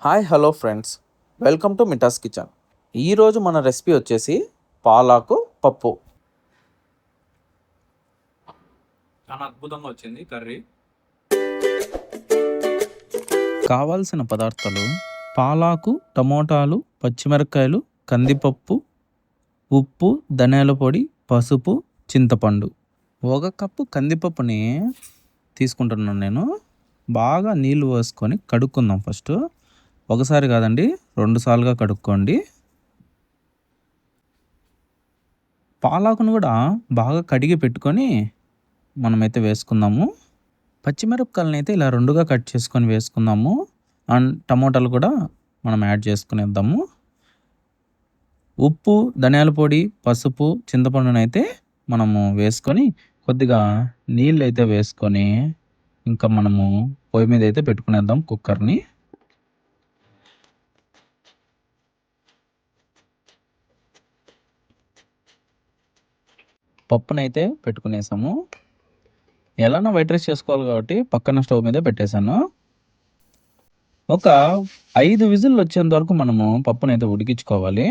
Hi hello friends, welcome to Mita's kitchen. ఈరోజు మన recipe వచ్చేసి పాలాకు పప్పు. చాలా అద్భుతంగా వచ్చింది కర్రీ. కావాల్సిన పదార్థాలు: పాలాకు, టమోటాలు, పచ్చిమిరపకాయలు, కందిపప్పు, ఉప్పు, ధనియాల పొడి, పసుపు, చింతపండు. 1 కప్పు కందిపప్పుని తీసుకుంటున్నాను నేను. బాగా నీళ్ళు పోసుకొని కడుక్కుందాం. ఫస్ట్ ఒకసారి కాదండి, 2 సార్లుగా కడుక్కోండి. పాలాకును కూడా బాగా కడిగి పెట్టుకొని మనమైతే వేసుకుందాము. పచ్చిమిరపకాయలని అయితే ఇలా 2గా కట్ చేసుకొని వేసుకుందాము. అండ్ టమోటాలు కూడా మనం యాడ్ చేసుకునేద్దాము. ఉప్పు, ధనియాల పొడి, పసుపు, చింతపండునైతే మనము వేసుకొని కొద్దిగా నీళ్ళు అయితే వేసుకొని ఇంకా మనము పొయ్యి మీద అయితే పెట్టుకునేద్దాం కుక్కర్ని. పప్పునైతే పెట్టుకునేసాము. ఎలానో వైట్ రైస్ చేసుకోవాలి కాబట్టి పక్కన స్టవ్ మీద పెట్టేశాను. ఒక 5 విజిల్లు వచ్చేంత వరకు మనము పప్పునైతే ఉడికించుకోవాలి.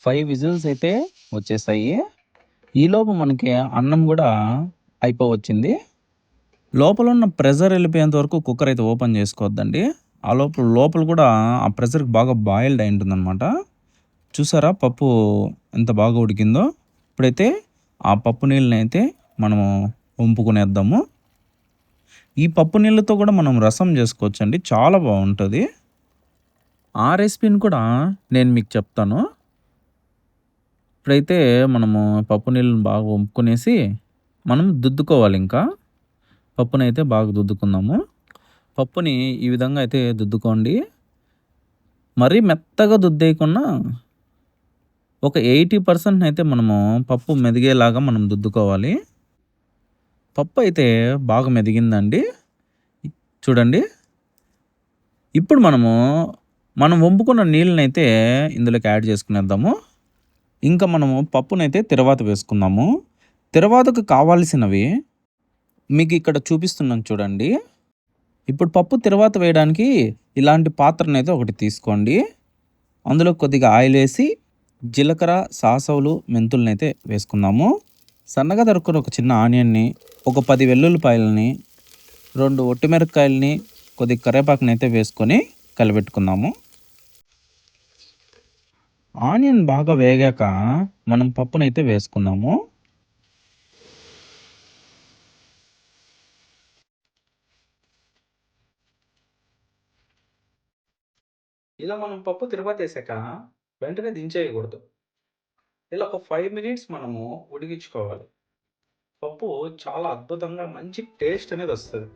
ఫైవ్ విజిల్స్ అయితే వచ్చేసాయి. ఈలోపు మనకి అన్నం కూడా అయిపోవచ్చింది. లోపల ఉన్న ప్రెషర్ వెళ్ళిపోయేంత వరకు కుక్కర్ అయితే ఓపెన్ చేసుకోవద్దండి. ఆ లోపల కూడా ఆ ప్రెషర్కి బాగా బాయిల్డ్ అయి ఉంటుందన్నమాట. చూసారా పప్పు ఎంత బాగా ఉడికిందో. ఇప్పుడైతే ఆ పప్పు నీళ్ళని అయితే మనము వంపుకునేద్దాము. ఈ పప్పు నీళ్ళతో కూడా మనం రసం చేసుకోవచ్చండి, చాలా బాగుంటుంది. ఆ రెసిపీని కూడా నేను మీకు చెప్తాను. ఇప్పుడైతే మనము పప్పు నీళ్ళని బాగా వంపుకునేసి మనం దుద్దుకోవాలి. ఇంకా పప్పునైతే బాగా దుద్దుకుందాము. పప్పుని ఈ విధంగా అయితే దుద్దుకోండి. మరీ మెత్తగా దుద్దేయకుండా ఒక 80% అయితే మనము పప్పు మెదిగేలాగా మనం దుద్దుకోవాలి. పప్పు అయితే బాగా మెదిగిందండి, చూడండి. ఇప్పుడు మనం వంపుకున్న నీళ్ళనైతే ఇందులోకి యాడ్ చేసుకునేద్దాము. ఇంకా మనము పప్పునైతే తిరవాత వేసుకుందాము. తిరవాతకు కావాల్సినవి మీకు ఇక్కడ చూపిస్తున్నాను చూడండి. ఇప్పుడు పప్పు తిరవాత వేయడానికి ఇలాంటి పాత్రనైతే ఒకటి తీసుకోండి. అందులో కొద్దిగా ఆయిల్ వేసి జీలకర్ర, సాసవులు, మెంతులనైతే వేసుకుందాము. సన్నగా తరుక్కున్న ఒక చిన్న ఆనియన్ని, ఒక 10 వెల్లుల్లిపాయలని, 2 ఒట్టిమిరపకాయలని, కొద్దిగా కరివేపాకునైతే వేసుకొని కలిపెట్టుకుందాము. ఆనియన్ బాగా వేగాక మనం పప్పునైతే వేసుకుందాము. ఇలా మనం పప్పు తిరువాత వేసాక వెంటనే దించేయకూడదు. ఇలా ఒక 5 మినిట్స్ మనము ఉడికించుకోవాలి. పప్పు చాలా అద్భుతంగా మంచి టేస్ట్ అనేది వస్తుంది.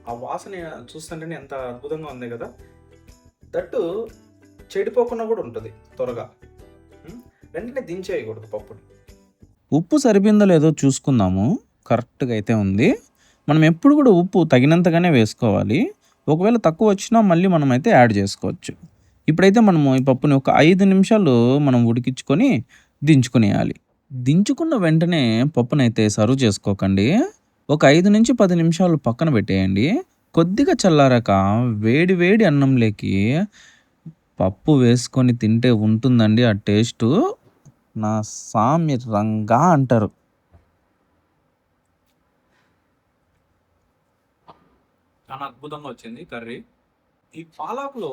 ఆ వాసన చూస్తుంటేనే ఎంత అద్భుతంగా ఉంది కదా. దట్టు చెడిపోకుండా కూడా ఉంటుంది త్వరగా. వెంటనే దించేయకూడదు పప్పుని. ఉప్పు సరిపోయిందో లేదో చూసుకుందాము. కరెక్ట్గా అయితే ఉంది. మనం ఎప్పుడు కూడా ఉప్పు తగినంతగానే వేసుకోవాలి. ఒకవేళ తక్కువ వచ్చినా మళ్ళీ మనం అయితే యాడ్ చేసుకోవచ్చు. ఇప్పుడైతే మనము ఈ పప్పుని ఒక 5 నిమిషాలు మనం ఉడికించుకొని దించుకునేయాలి. దించుకున్న వెంటనే పప్పునైతే సర్వ్ చేసుకోకండి. ఒక 5-10 నిమిషాలు పక్కన పెట్టేయండి. కొద్దిగా చల్లారాక వేడి వేడి అన్నంలోకి పప్పు వేసుకొని తింటే ఉంటుందండి ఆ టేస్టు. నా సామి రంగా అంటారు. చాలా అద్భుతంగా వచ్చింది కర్రీ. ఈ పాలాకులో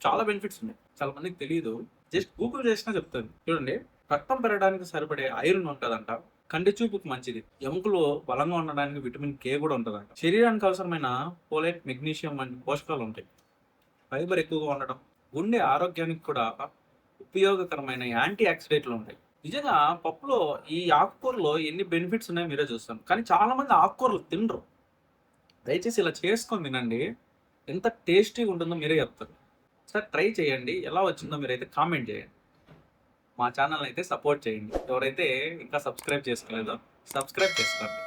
చాలా బెనిఫిట్స్ ఉన్నాయి, చాలా మందికి తెలియదు. జస్ట్ గూగుల్ చేసినా చెప్తాను. చూడండి, రక్తం పెరగడానికి సరిపడే ఐరన్ ఉంటుందంట, కంటి చూపుకు మంచిది, ఎముకలు బలంగా ఉండడానికి విటమిన్ కే కూడా ఉంటుందంట, శరీరానికి అవసరమైన ఫోలేట్, మెగ్నీషియం వంటి పోషకాలు ఉంటాయి, ఫైబర్ ఎక్కువగా ఉండడం, గుండె ఆరోగ్యానికి కూడా ఉపయోగకరమైన యాంటీ ఆక్సిడెంట్లు ఉంటాయి. నిజంగా పప్పులో ఈ ఆకుకూరలో ఎన్ని బెనిఫిట్స్ ఉన్నాయో మీరే చూస్తాను, కానీ చాలా మంది ఆకుకూరలు తినరు. దయచేసి ఇలా చేసుకొని తినండి, ఎంత టేస్టీగా ఉంటుందో మీరే చెప్తారు. ఒకసారి ట్రై చేయండి, ఎలా వచ్చిందో మీరైతే కామెంట్ చేయండి. మా ఛానల్ అయితే సపోర్ట్ చేయండి. ఎవరైతే ఇంకా సబ్స్క్రైబ్ చేసుకోలేదో సబ్స్క్రైబ్ చేసుకోండి.